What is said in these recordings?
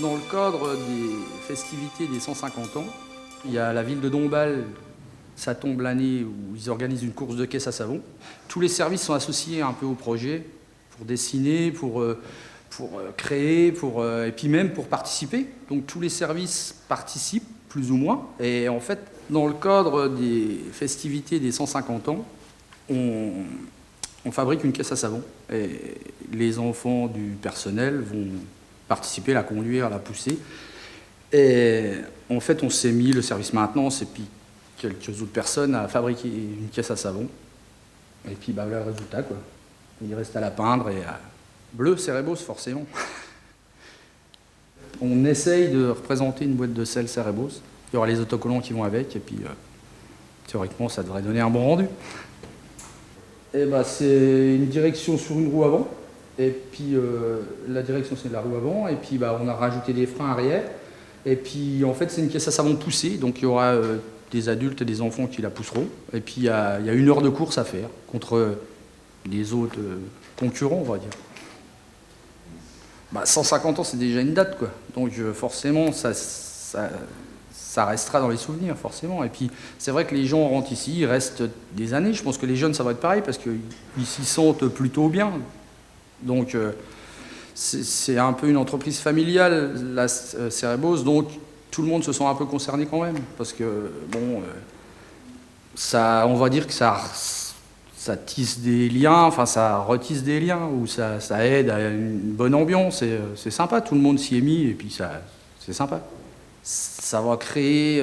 Dans le cadre des festivités des 150 ans, il y a la ville de Dombasle, ça tombe l'année où ils organisent une course de caisse à savon. Tous les services sont associés un peu au projet, pour dessiner, pour créer, et puis même pour participer. Donc tous les services participent, plus ou moins. Et en fait, dans le cadre des festivités des 150 ans, on fabrique une caisse à savon. Et les enfants du personnel vont participer, la conduire, la pousser. Et en fait, on s'est mis, le service maintenance et puis quelques autres personnes, à fabriquer une caisse à savon. Et puis bah, voilà le résultat, quoi. Il reste à la peindre et à... Bleu, Cerebos, forcément. On essaye de représenter une boîte de sel Cerebos. Il y aura les autocollants qui vont avec, et puis théoriquement, ça devrait donner un bon rendu. Et bah, c'est une direction sur une roue avant. Et puis la direction, c'est de la roue avant. Et puis bah, on a rajouté des freins arrière. Et puis en fait, c'est une caisse à savon poussée. Donc il y aura des adultes et des enfants qui la pousseront. Et puis il y a 1 heure de course à faire contre les autres concurrents, on va dire. Bah, 150 ans, c'est déjà une date, quoi. Donc forcément, ça restera dans les souvenirs, forcément. Et puis c'est vrai que les gens rentrent ici, ils restent des années. Je pense que les jeunes, ça va être pareil, parce qu'ils s'y sentent plutôt bien. Donc c'est un peu une entreprise familiale, la Cerebos, donc tout le monde se sent un peu concerné quand même. Parce que, bon, on va dire que ça tisse des liens, enfin ça retisse des liens, ou ça aide à une bonne ambiance, c'est sympa, tout le monde s'y est mis, et puis c'est sympa. Ça va créer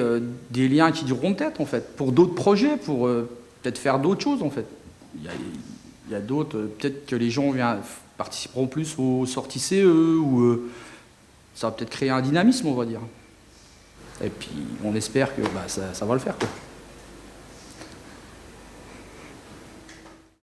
des liens qui dureront peut-être, en fait, pour d'autres projets, pour peut-être faire d'autres choses, en fait. Il y a d'autres, peut-être que les gens participeront plus aux sorties CE, ou ça va peut-être créer un dynamisme, on va dire. Et puis on espère que bah, ça va le faire, quoi.